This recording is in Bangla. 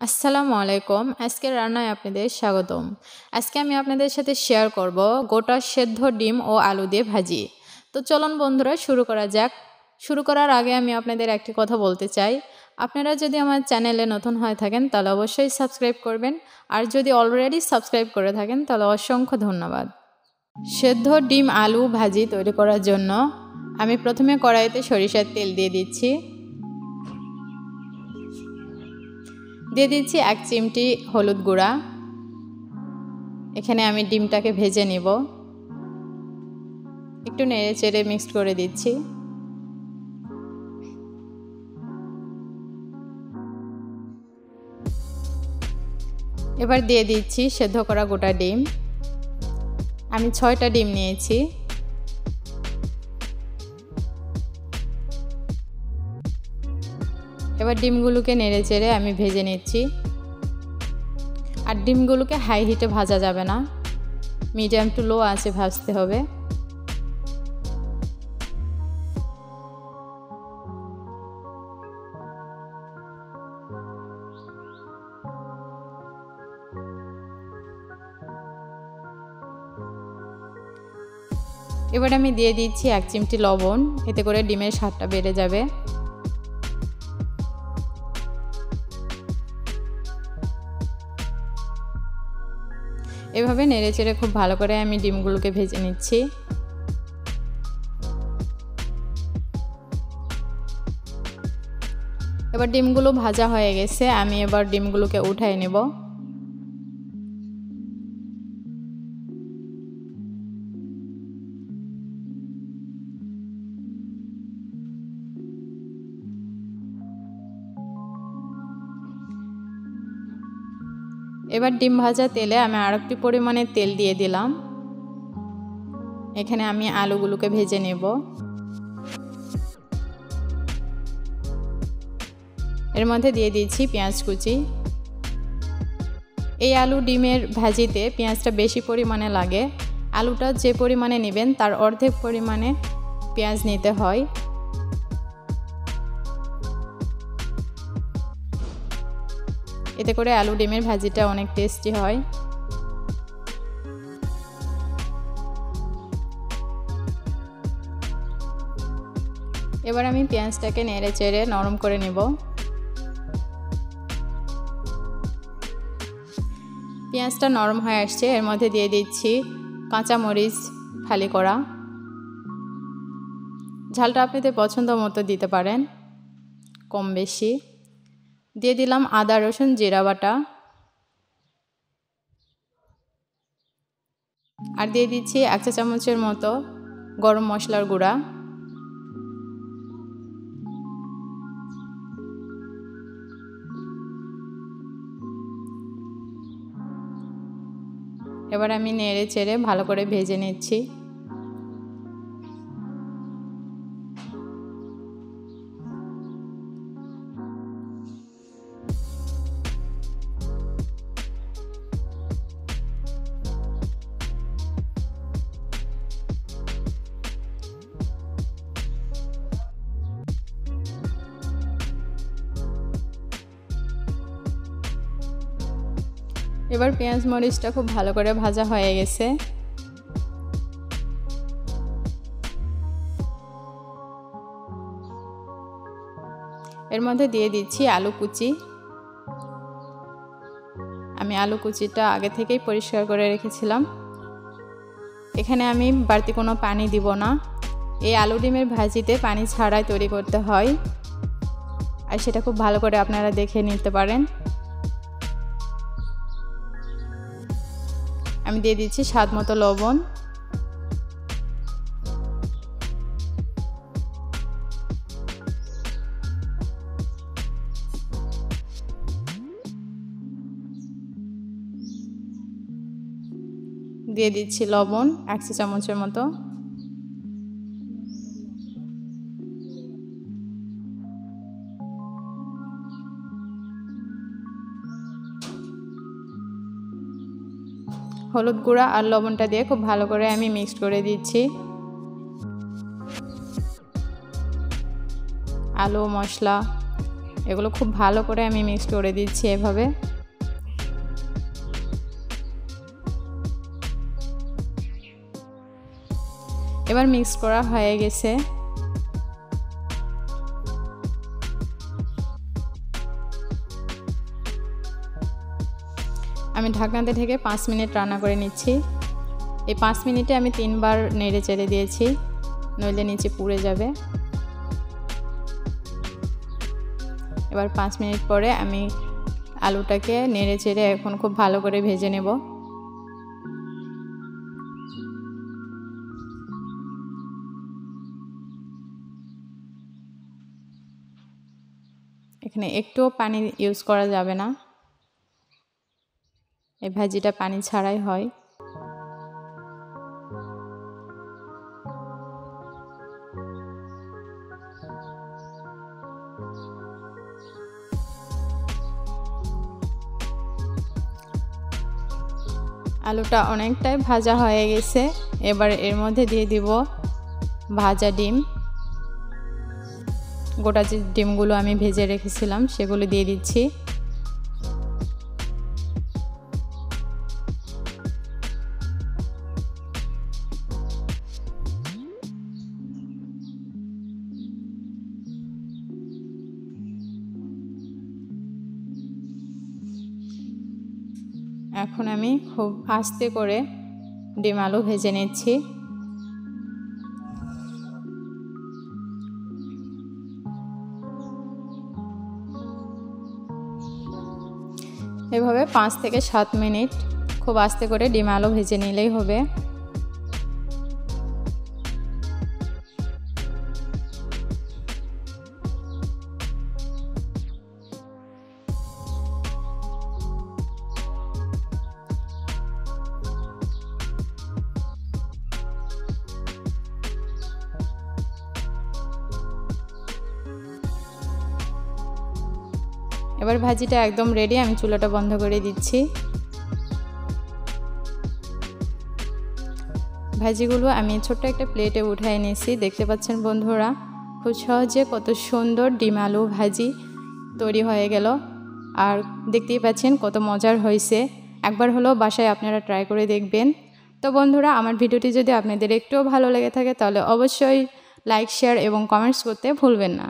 আসসালামু আলাইকুম। আজকের রান্নায় আপনাদের স্বাগতম। আজকে আমি আপনাদের সাথে শেয়ার করব গোটা সেদ্ধ ডিম ও আলু দিয়ে ভাজি। তো চলুন বন্ধুরা শুরু করা যাক। শুরু করার আগে আমি আপনাদের একটি কথা বলতে চাই। আপনারা যদি আমার চ্যানেলে নতুন হয়ে থাকেন তাহলে অবশ্যই সাবস্ক্রাইব করবেন, আর যদি অলরেডি সাবস্ক্রাইব করে থাকেন তাহলে অসংখ্য ধন্যবাদ। সেদ্ধ ডিম আলু ভাজি তৈরি করার জন্য আমি প্রথমে কড়াইতে সরিষার তেল দিয়ে দিচ্ছি। দিয়ে দিচ্ছি 1 চিমটি হলুদ গুঁড়া। এখানে আমি ডিমটাকে ভেজে নিব, একটু নেড়ে চেড়ে মিক্সড করে দিচ্ছি। এবার দিয়ে দিচ্ছি সেদ্ধ করা গোটা ডিম। আমি 6টা ডিম নিয়েছি। এবার ডিমগুলোকে নেড়ে চেড়ে আমি ভেজে নিচ্ছি। আর ডিমগুলোকে হাই হিটে ভাজা যাবে না, মিডিয়াম টু লো আঁচে ভাজতে হবে। এবার আমি দিয়ে দিচ্ছি 1 চিমটি লবণ, এতে করে ডিমের স্বাদটা বেড়ে যাবে। এভাবে নেড়েচেড়ে খুব ভালো করে আমি ডিমগুলোকে ভেজে নিচ্ছি। এবার ডিমগুলো ভাজা হয়ে গেছে, আমি এবার ডিমগুলোকে উঠাই নেব। এবার ডিম ভাজা তেলে আমি আরেকটু পরিমাণে তেল দিয়ে দিলাম। এখানে আমি আলুগুলোকে ভেজে নেব। এর মধ্যে দিয়ে দিচ্ছি পেঁয়াজ কুচি। এই আলু ডিমের ভাজিতে পেঁয়াজটা বেশি পরিমাণে লাগে। আলুটা যে পরিমাণে নেবেন তার অর্ধেক পরিমাণে পেঁয়াজ নিতে হয়। এতে করে আলু ডিমের ভাজিটা অনেক টেস্টি হয়। এবার আমি পেঁয়াজটাকে নেড়ে চেড়ে নরম করে নেব। পেঁয়াজটা নরম হয়ে আসছে, এর মধ্যে দিয়ে দিচ্ছি কাঁচামরিচ ফালি করা। ঝালটা আপনাদের পছন্দ মতো দিতে পারেন, কম বেশি। দিয়ে দিলাম আদা রসুন জিরা বাটা, আর দিয়ে দিচ্ছি 1 চা চামচের মতো গরম মশলার গুঁড়া। এবার আমি নেড়ে চেড়ে ভালো করে ভেজে নিচ্ছি। এবার পেঁয়াজ মরিচটা খুব ভালো করে ভাজা হয়ে গেছে। এর মধ্যে দিয়ে দিচ্ছি আলু কুচি। আমি আলু কুচিটা আগে থেকেই পরিষ্কার করে রেখেছিলাম। এখানে আমি বাড়তি কোনো পানি দিব না। এই আলু ডিমের ভাজিতে পানি ছাড়াই তৈরি করতে হয়, আর সেটা খুব ভালো করে আপনারা দেখে নিতে পারেন। আমি দিয়ে দিচ্ছি স্বাদ মতো লবণ। দিয়ে দিচ্ছি লবণ 1 চা চামচের মতো। হলুদ গুঁড়া আর লবণটা দিয়ে খুব ভালো করে আমি মিক্সড করে দিচ্ছি। আলু মশলা এগুলো খুব ভালো করে আমি মিক্স করে দিচ্ছি এভাবে। এবার মিক্স করা হয়ে গেছে। আমি ঢাকনাতে ঢেকে 5 মিনিট রান্না করে নিচ্ছি। এই 5 মিনিটে আমি 3 বার নেড়ে চেড়ে দিয়েছি, নইলে নিচে পুড়ে যাবে। এবার 5 মিনিট পরে আমি আলুটাকে নেড়ে চেড়ে এখন খুব ভালো করে ভেজে নেব। এখানে একটুও পানি ইউজ করা যাবে না, এই ভাজিটা পানি ছাড়াই হয়। আলুটা অনেকটাই ভাজা হয়ে গেছে। এবার এর মধ্যে দিয়ে দিব ভাজা ডিম। গোটা যে ডিমগুলো আমি ভেজে রেখেছিলাম সেগুলো দিয়ে দিচ্ছি। এখন আমি খুব আস্তে করে ডিম আলু ভেজে নিচ্ছি। এভাবে 5 থেকে 7 মিনিট খুব আস্তে করে ডিম আলু ভেজে নিলেই হবে। এবার ভাজিটা একদম রেডি, আমি চুলাটা বন্ধ করে দিচ্ছি। ভাজিগুলো আমি ছোট্ট একটা প্লেটে উঠায় নিয়েছি। দেখতে পাচ্ছেন বন্ধুরা, খুব সহজে কত সুন্দর ডিম আলু ভাজি তৈরি হয়ে গেল। আর দেখতেই পাচ্ছেন কত মজার হয়েছে। একবার হলেও বাসায় আপনারা ট্রাই করে দেখবেন। তো বন্ধুরা, আমার ভিডিওটি যদি আপনাদের একটুও ভালো লেগে থাকে তাহলে অবশ্যই লাইক, শেয়ার এবং কমেন্টস করতে ভুলবেন না।